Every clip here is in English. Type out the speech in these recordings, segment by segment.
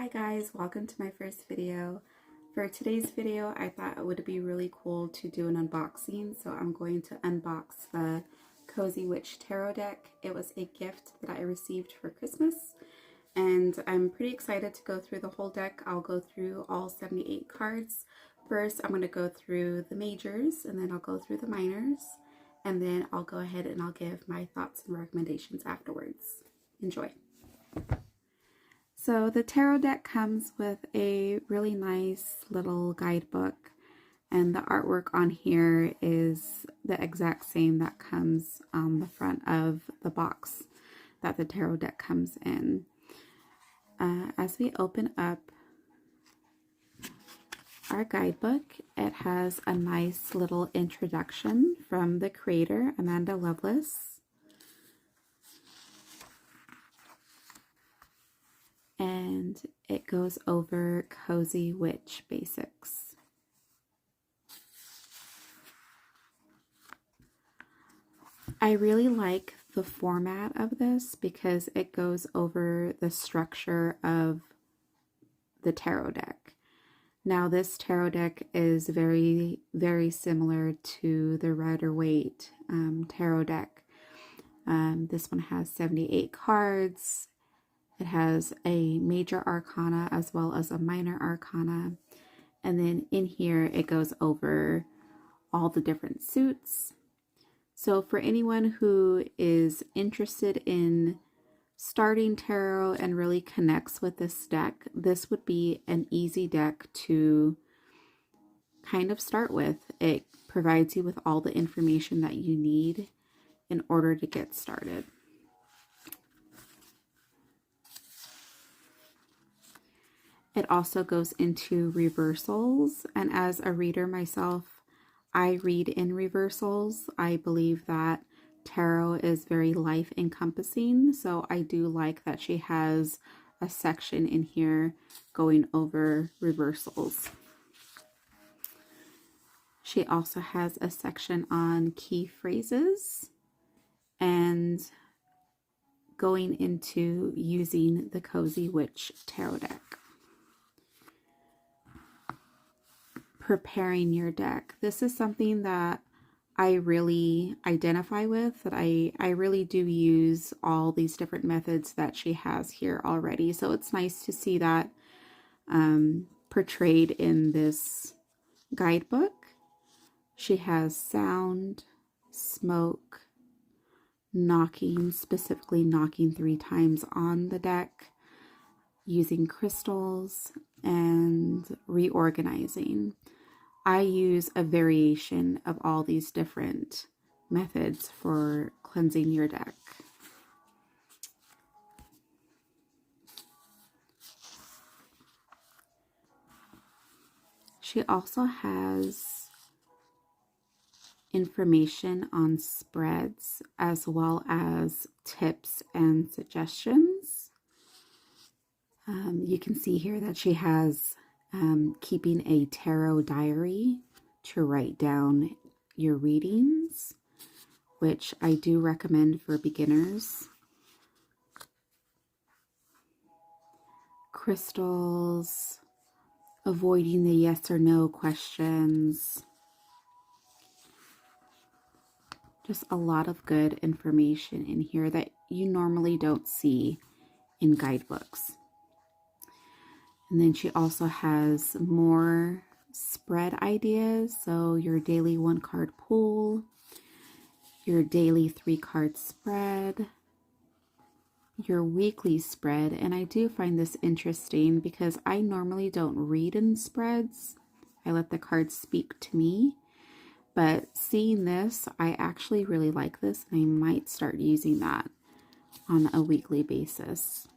Hi guys, welcome to my first video. For today's video, I thought it would be really cool to do an unboxing, so I'm going to unbox the Cozy Witch Tarot deck. It was a gift that I received for Christmas, and I'm pretty excited to go through the whole deck. I'll go through all 78 cards. First, I'm going to go through the majors, and then I'll go through the minors, and then I'll go ahead and I'll give my thoughts and recommendations afterwards. Enjoy. So the tarot deck comes with a really nice little guidebook, and the artwork on here is the exact same that comes on the front of the box that the tarot deck comes in. As we open up our guidebook, it has a nice little introduction from the creator, Amanda Lovelace. And it goes over Cozy Witch basics. I really like the format of this because it goes over the structure of the tarot deck. Now this tarot deck is very, very similar to the Rider-Waite tarot deck. This one has 78 cards. It has a major arcana as well as a minor arcana. And then in here, it goes over all the different suits. So for anyone who is interested in starting tarot and really connects with this deck, this would be an easy deck to kind of start with. It provides you with all the information that you need in order to get started. It also goes into reversals, and as a reader myself, I read in reversals. I believe that tarot is very life encompassing, so I do like that she has a section in here going over reversals. She also has a section on key phrases and going into using the Cozy Witch Tarot deck. Preparing your deck. This is something that I really identify with, that I really do use all these different methods that she has here already. So it's nice to see that portrayed in this guidebook. She has sound, smoke, knocking, specifically knocking 3 times on the deck, using crystals, and reorganizing. I use a variation of all these different methods for cleansing your deck. She also has information on spreads as well as tips and suggestions. You can see here that she has keeping a tarot diary to write down your readings, which I do recommend for beginners. Crystals, avoiding the yes or no questions. Just a lot of good information in here that you normally don't see in guidebooks. And then she also has more spread ideas. So your daily 1-card pool, your daily 3-card spread, your weekly spread. And I do find this interesting because I normally don't read in spreads. I let the cards speak to me. But seeing this, I actually really like this, and I might start using that on a weekly basis.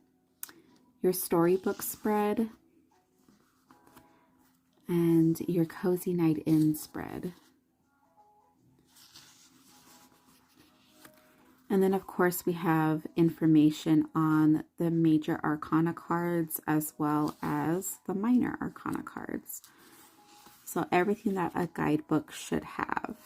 Your storybook spread and your cozy night in spread. And then of course we have information on the major arcana cards as well as the minor arcana cards. So everything that a guidebook should have.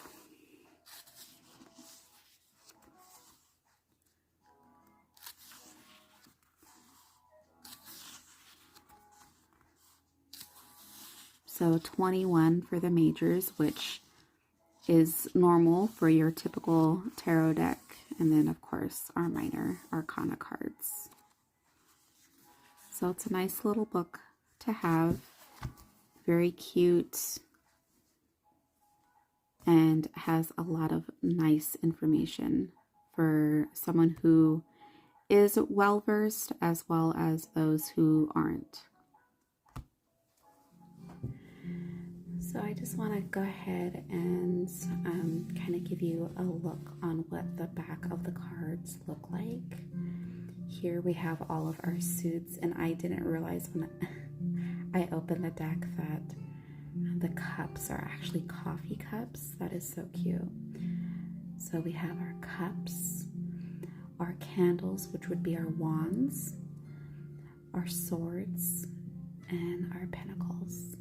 So 21 for the majors, which is normal for your typical tarot deck. And then, of course, our minor arcana cards. So it's a nice little book to have. Very cute. And has a lot of nice information for someone who is well versed as well as those who aren't. So I just want to go ahead and kind of give you a look on what the back of the cards look like. Here we have all of our suits, and I didn't realize when I opened the deck that the cups are actually coffee cups. That is so cute. So we have our cups, our candles, which would be our wands, our swords, and our pentacles.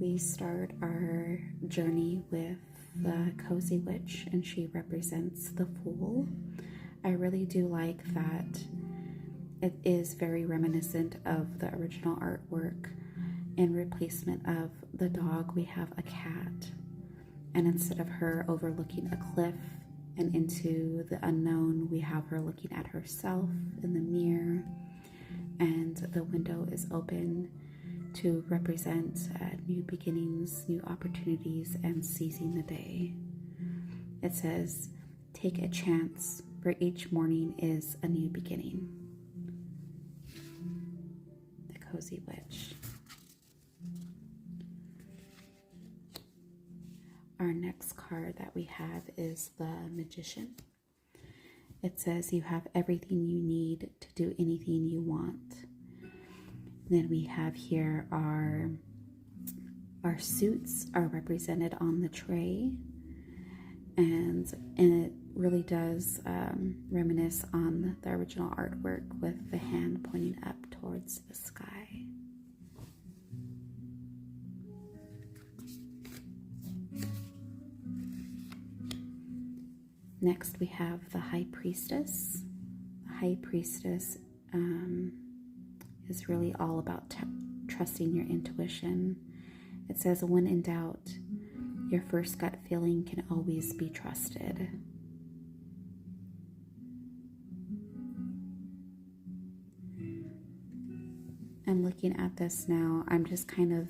We start our journey with the Cozy Witch, and she represents the Fool. I really do like that it is very reminiscent of the original artwork. In replacement of the dog, we have a cat. And instead of her overlooking a cliff and into the unknown, we have her looking at herself in the mirror. And the window is open to represent new beginnings, new opportunities, and seizing the day. It says, take a chance, for each morning is a new beginning. The Cozy Witch. Our next card that we have is the Magician. It says you have everything you need to do anything you want. Then we have here our suits are represented on the tray, and it really does reminisce on the original artwork with the hand pointing up towards the sky. Next we have the High Priestess. The High Priestess is really all about trusting your intuition. It says, when in doubt, your first gut feeling can always be trusted. And looking at this now, I'm just kind of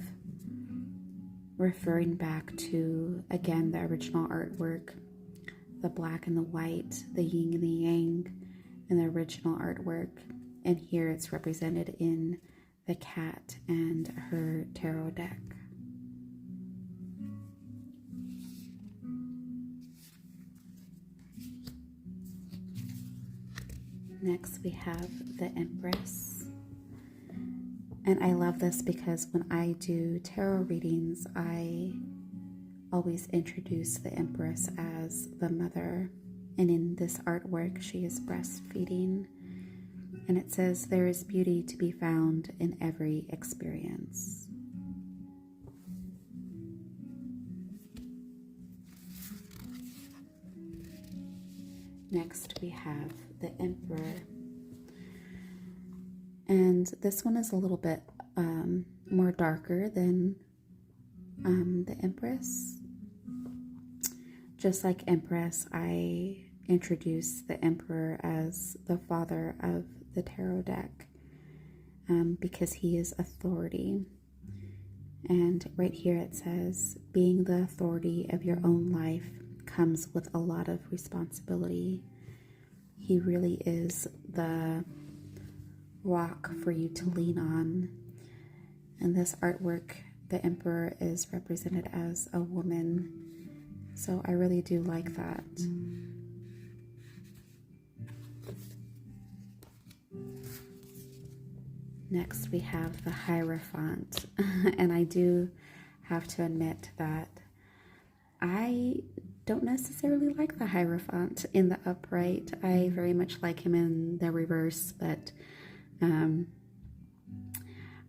referring back to, again, the original artwork, the black and the white, the yin and the yang, and the original artwork. And here it's represented in the cat and her tarot deck. Next we have the Empress. And I love this because when I do tarot readings, I always introduce the Empress as the mother. And in this artwork, she is breastfeeding. And it says, there is beauty to be found in every experience. Next, we have the Emperor. And this one is a little bit more darker than the Empress. Just like Empress, I introduce the Emperor as the father of the tarot deck because he is authority. And right here it says, being the authority of your own life comes with a lot of responsibility. He really is the rock for you to lean on. And this artwork, the Emperor is represented as a woman. So I really do like that. Next we have the Hierophant. And I do have to admit that I don't necessarily like the Hierophant in the upright. I very much like him in the reverse, but I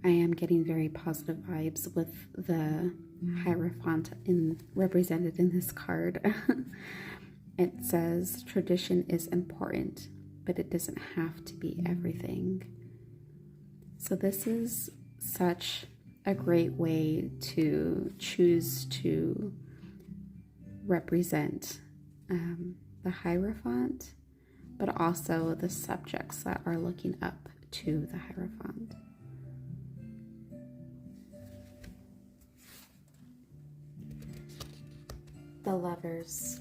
am getting very positive vibes with the Hierophant represented in this card. It says, tradition is important, but it doesn't have to be everything. So this is such a great way to choose to represent the Hierophant, but also the subjects that are looking up to the Hierophant. The Lovers.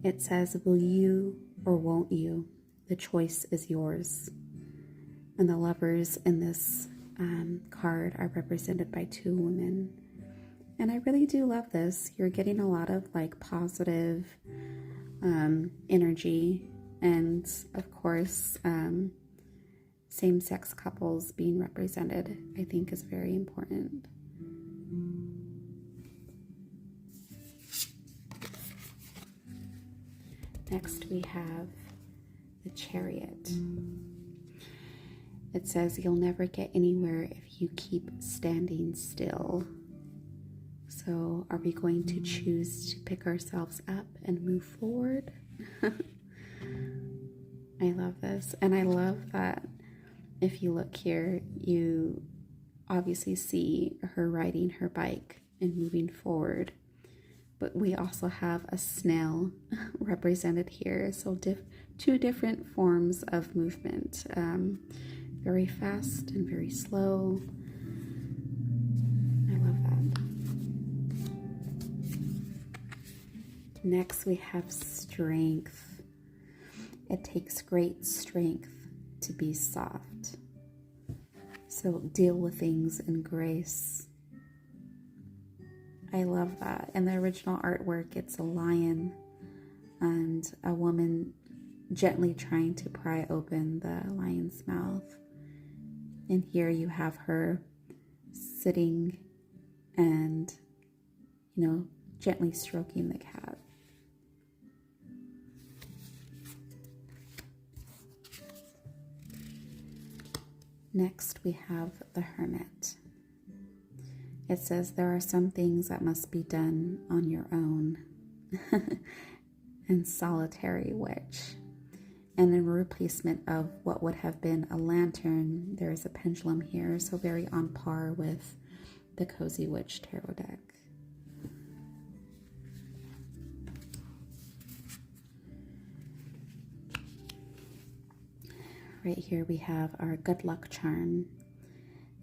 It says, will you or won't you? The choice is yours. And the lovers in this card are represented by two women. And I really do love this. You're getting a lot of like positive energy. And of course, same-sex couples being represented, I think, is very important. Next, we have the Chariot. It says, you'll never get anywhere if you keep standing still. So are we going to choose to pick ourselves up and move forward? I love this. And I love that if you look here, you obviously see her riding her bike and moving forward. But we also have a snail represented here. So two different forms of movement. Very fast and very slow. I love that. Next we have Strength. It takes great strength to be soft. So deal with things in grace. I love that. In the original artwork, it's a lion and a woman gently trying to pry open the lion's mouth. And here you have her sitting and, gently stroking the cat. Next, we have the Hermit. It says there are some things that must be done on your own. And solitary witch. And in replacement of what would have been a lantern, there is a pendulum here, so very on par with the Cozy Witch tarot deck. Right here we have our good luck charm.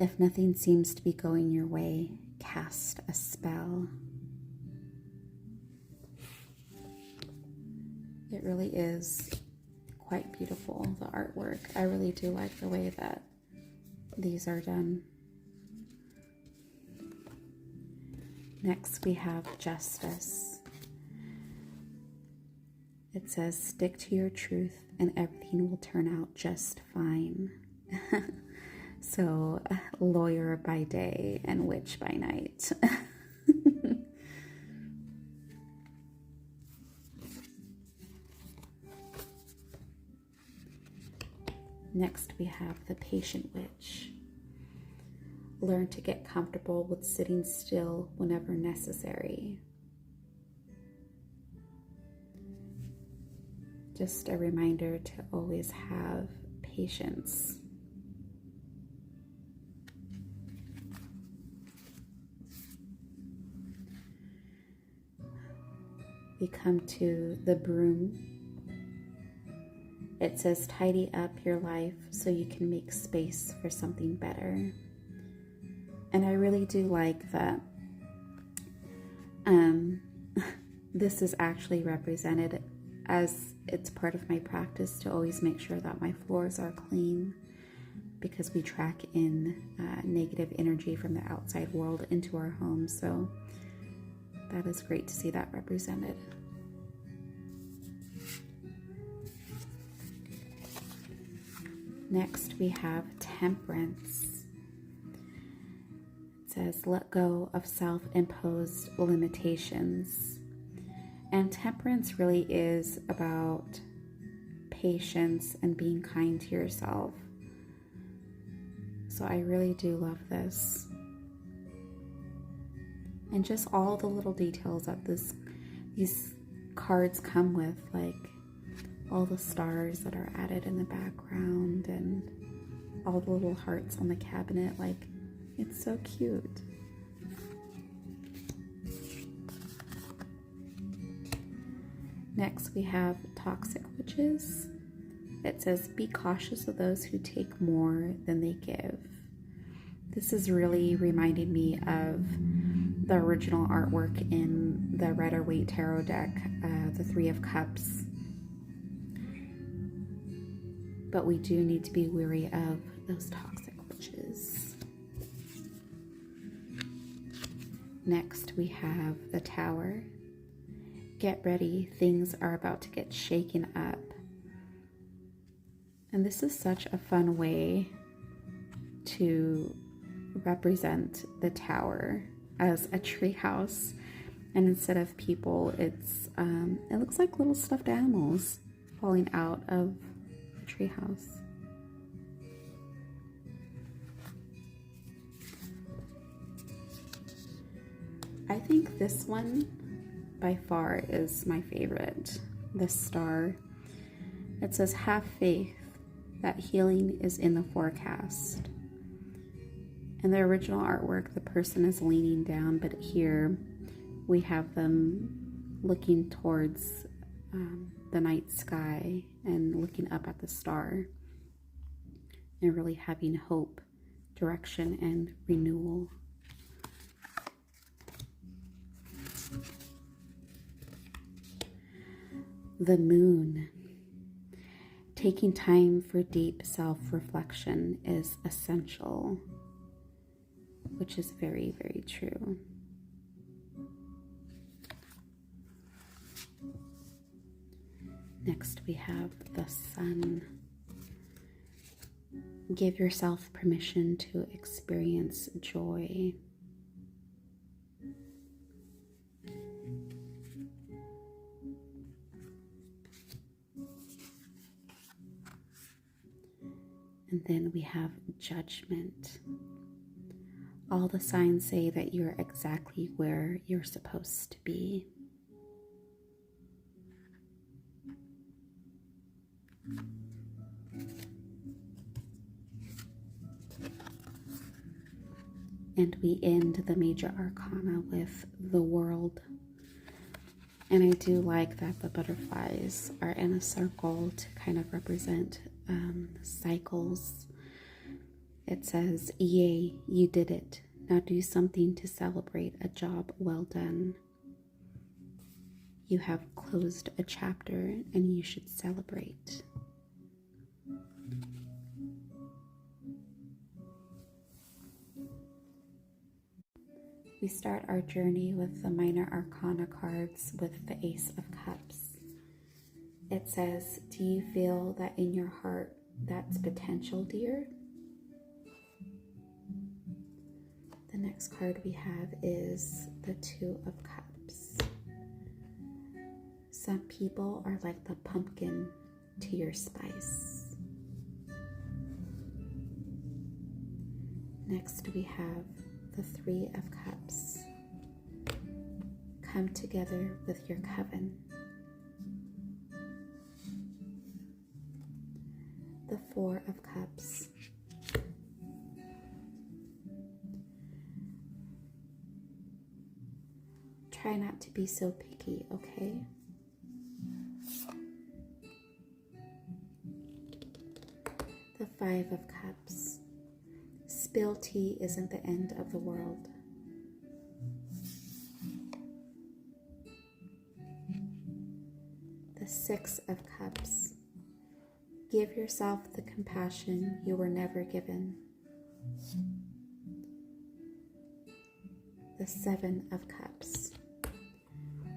If nothing seems to be going your way, cast a spell. It really is quite beautiful, the artwork. I really do like the way that these are done. Next we have Justice. It says, stick to your truth and everything will turn out just fine. So, lawyer by day and witch by night. Next, we have the Patient Witch. Learn to get comfortable with sitting still whenever necessary. Just a reminder to always have patience. We come to the Broom. It says, tidy up your life so you can make space for something better. And I really do like that this is actually represented as it's part of my practice to always make sure that my floors are clean, because we track in negative energy from the outside world into our home. So that is great to see that represented. Next, we have Temperance. It says, let go of self-imposed limitations. And temperance really is about patience and being kind to yourself. So I really do love this. And just all the little details that these cards come with, like all the stars that are added in the background and all the little hearts on the cabinet. Like, it's so cute. Next we have toxic witches. It says, be cautious of those who take more than they give. This is really reminding me of the original artwork in the Rider Waite Tarot deck, the Three of Cups. But we do need to be wary of those toxic witches. Next we have the Tower. Get ready, things are about to get shaken up. And this is such a fun way to represent the Tower as a treehouse. And instead of people, it's it looks like little stuffed animals falling out of the treehouse. I think this one by far is my favorite. The star. It says, have faith that healing is in the forecast. In the original artwork, the person is leaning down, but here we have them looking towards the night sky and looking up at the star and really having hope, direction, and renewal. The Moon. Taking time for deep self-reflection is essential, which is very, very true. Next we have the Sun. Give yourself permission to experience joy. And then we have Judgment. All the signs say that you're exactly where you're supposed to be. And we end the major arcana with the World. And I do like that the butterflies are in a circle to kind of represent cycles. It says, yay, you did it. Now do something to celebrate a job well done. You have closed a chapter and you should celebrate. We start our journey with the minor arcana cards with the Ace of Cups. It says, do you feel that in your heart that's potential, dear? The next card we have is the Two of Cups. Some people are like the pumpkin to your spice. Next we have the Three of Cups. Come together with your coven. The Four of Cups. Try not to be so picky, okay? The Five of Cups. Spill tea isn't the end of the world. The Six of Cups. Give yourself the compassion you were never given. The Seven of Cups.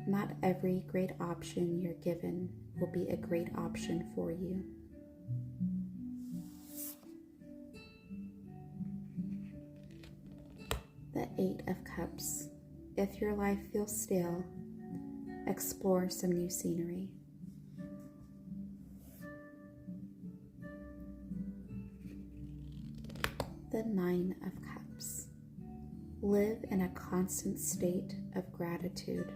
Not every great option you're given will be a great option for you. The Eight of Cups. If your life feels stale, explore some new scenery. The Nine of Cups. Live in a constant state of gratitude.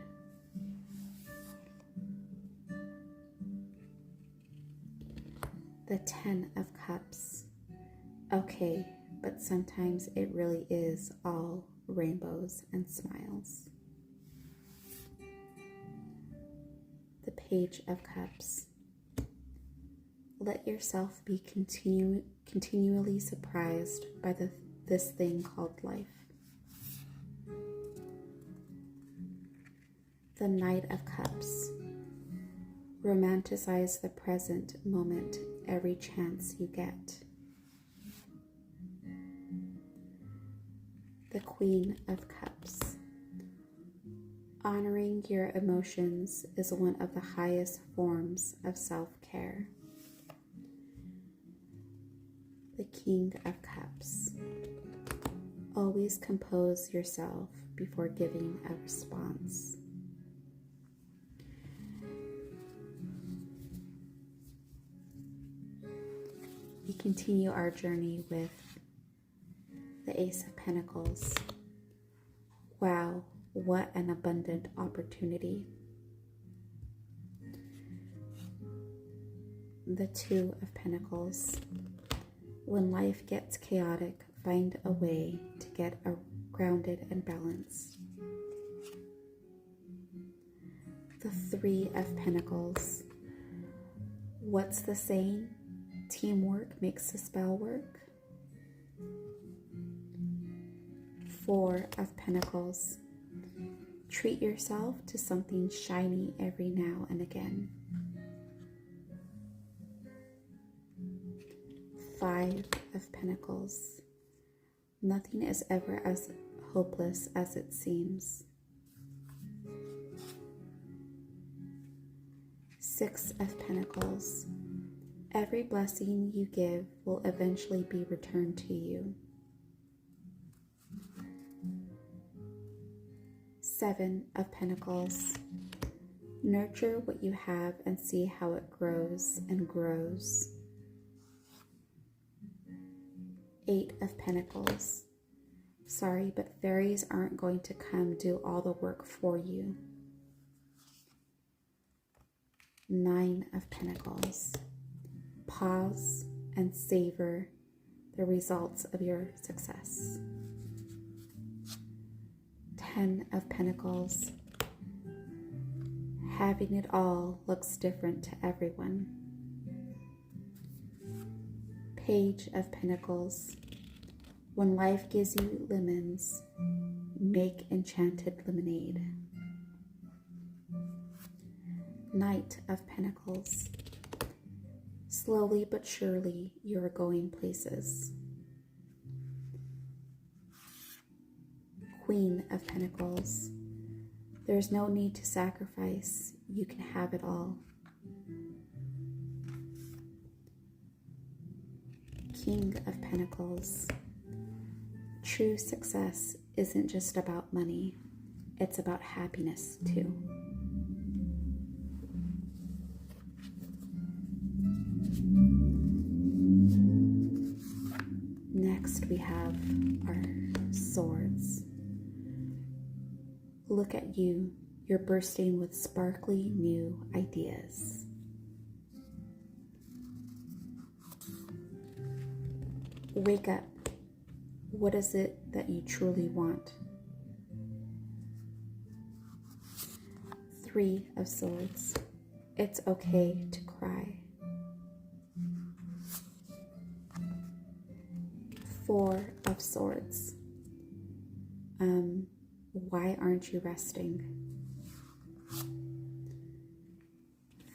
The Ten of Cups. Okay, but sometimes it really is all rainbows and smiles. The Page of Cups. Let yourself be continually surprised by this thing called life. The Knight of Cups. Romanticize the present moment every chance you get. The Queen of Cups. Honoring your emotions is one of the highest forms of self-care. The King of Cups. Always compose yourself before giving a response. We continue our journey with the Ace of Pentacles. Wow, what an abundant opportunity. The Two of Pentacles. When life gets chaotic, find a way to get grounded and balanced. The Three of Pentacles. What's the saying? Teamwork makes the spell work. Four of Pentacles. Treat yourself to something shiny every now and again. Five of Pentacles. Nothing is ever as hopeless as it seems. Six of Pentacles. Every blessing you give will eventually be returned to you. Seven of Pentacles. Nurture what you have and see how it grows and grows. Eight of Pentacles. Sorry, but fairies aren't going to come do all the work for you. Nine of Pentacles. Pause and savor the results of your success. 10 of Pentacles. Having it all looks different to everyone. Page of Pentacles. When life gives you lemons, make enchanted lemonade. Knight of Pentacles. Slowly but surely, you are going places. Queen of Pentacles. There's no need to sacrifice. You can have it all. King of Pentacles. True success isn't just about money. It's about happiness too. Next we have our swords. Look at you. You're bursting with sparkly new ideas. Wake up. What is it that you truly want? Three of Swords. It's okay to cry. Four of Swords. Why aren't you resting?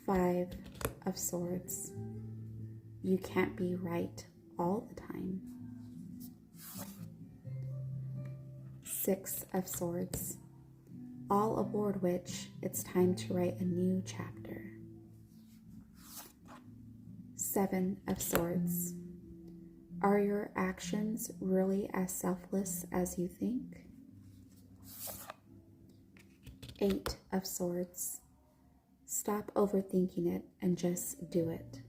Five of Swords. You can't be right all the time. Six of Swords. All aboard, witch. It's time to write a new chapter. Seven of Swords. Are your actions really as selfless as you think? Eight of Swords. Stop overthinking it and just do it.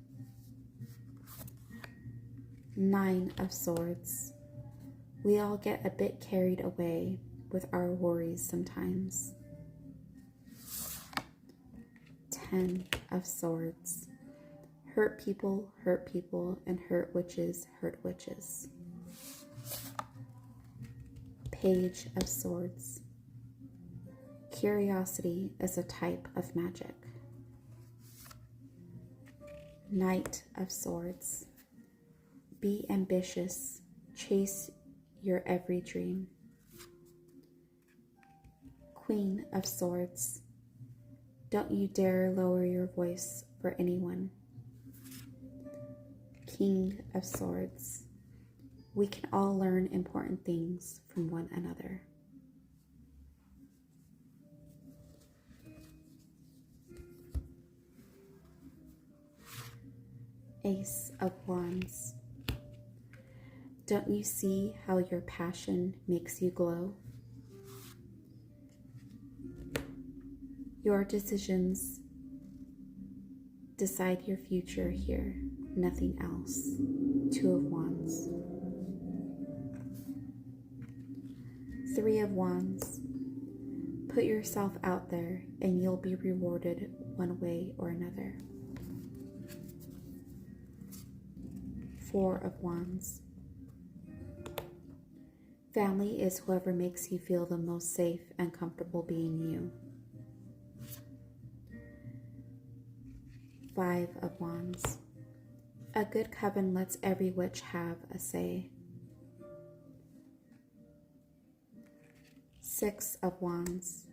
Nine of Swords. We all get a bit carried away with our worries sometimes. 10 of Swords. Hurt people, and hurt witches, hurt witches. Page of Swords. Curiosity is a type of magic. Knight of Swords. Be ambitious, chase your every dream. Queen of Swords. Don't you dare lower your voice for anyone. King of Swords. We can all learn important things from one another. Ace of Wands. Don't you see how your passion makes you glow? Your decisions decide your future here, nothing else. Two of Wands. Three of Wands. Put yourself out there and you'll be rewarded one way or another. Four of Wands. Family is whoever makes you feel the most safe and comfortable being you. Five of Wands. A good coven lets every witch have a say. Six of Wands.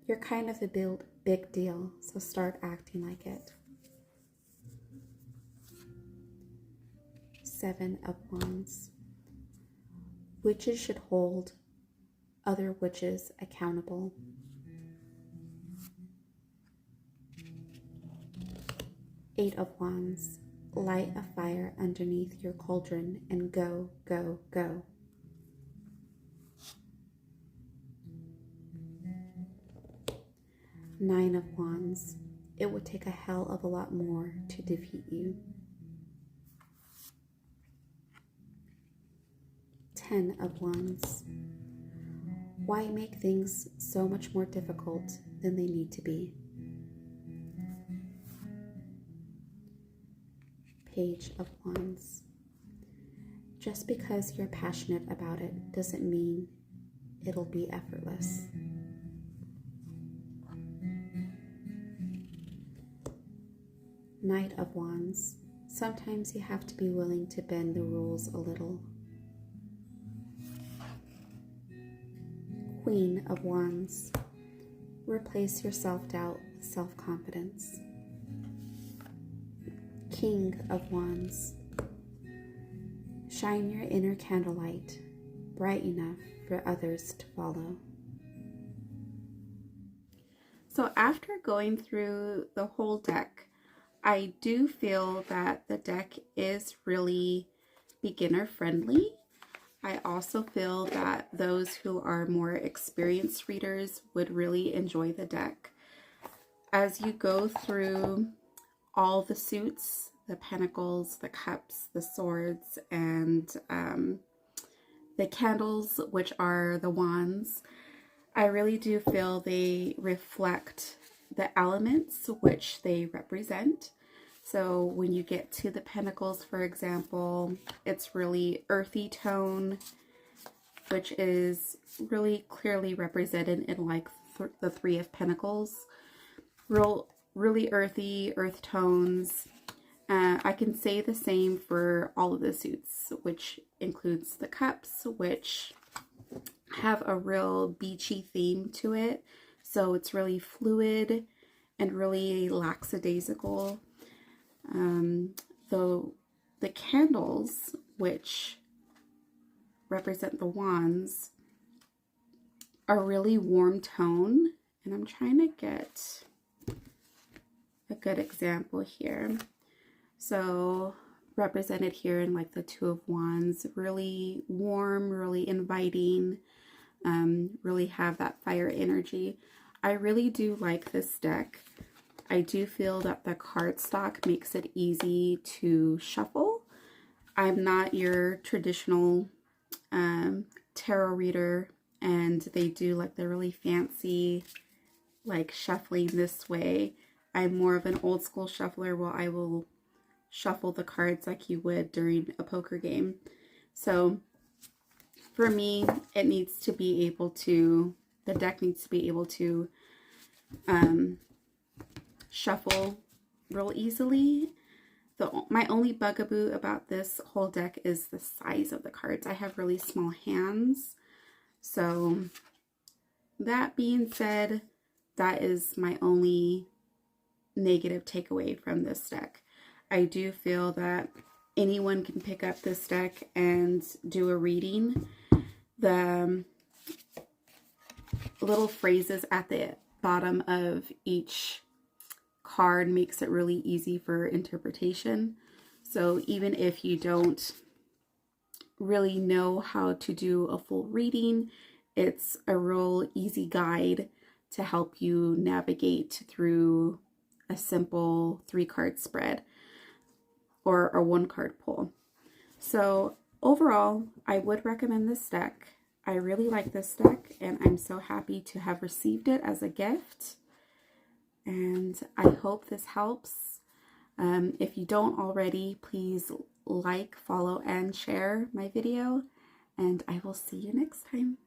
You're kind of a big deal, so start acting like it. Seven of Wands. Witches should hold other witches accountable. Eight of Wands. Light a fire underneath your cauldron and go, go, go. Nine of Wands. It would take a hell of a lot more to defeat you. 10 of Wands. Why make things so much more difficult than they need to be? Page of Wands. Just because you're passionate about it doesn't mean it'll be effortless. Knight of Wands. Sometimes you have to be willing to bend the rules a little. Queen of Wands. Replace your self-doubt with self-confidence. King of Wands. Shine your inner candlelight, bright enough for others to follow. So after going through the whole deck, I do feel that the deck is really beginner friendly. I also feel that those who are more experienced readers would really enjoy the deck. As you go through all the suits, the pentacles, the cups, the swords, and the candles, which are the wands, I really do feel they reflect the elements which they represent. So when you get to the pentacles, for example, it's really earthy tone, which is really clearly represented in like the Three of Pentacles. Really earthy, earth tones. I can say the same for all of the suits, which includes the cups, which have a real beachy theme to it. So it's really fluid and really lackadaisical. Though the candles, which represent the wands, are really warm tone. And I'm trying to get a good example here. So represented here in like the Two of Wands, really warm, really inviting, really have that fire energy. I really do like this deck. I do feel that the cardstock makes it easy to shuffle. I'm not your traditional tarot reader, and they do like the really fancy like shuffling this way. I'm more of an old school shuffler where I will shuffle the cards like you would during a poker game. So for me, it needs to be able to, the deck needs to be able to shuffle real easily. My only bugaboo about this whole deck is the size of the cards. I have really small hands. So that being said, that is my only negative takeaway from this deck. I do feel that anyone can pick up this deck and do a reading. The little phrases at the bottom of each card makes it really easy for interpretation. So even if you don't really know how to do a full reading, it's a real easy guide to help you navigate through a simple 3-card spread or a 1-card pull. So overall, I would recommend this deck. I really like this deck, and I'm so happy to have received it as a gift. And I hope this helps. If you don't already, please like, follow, and share my video. And I will see you next time.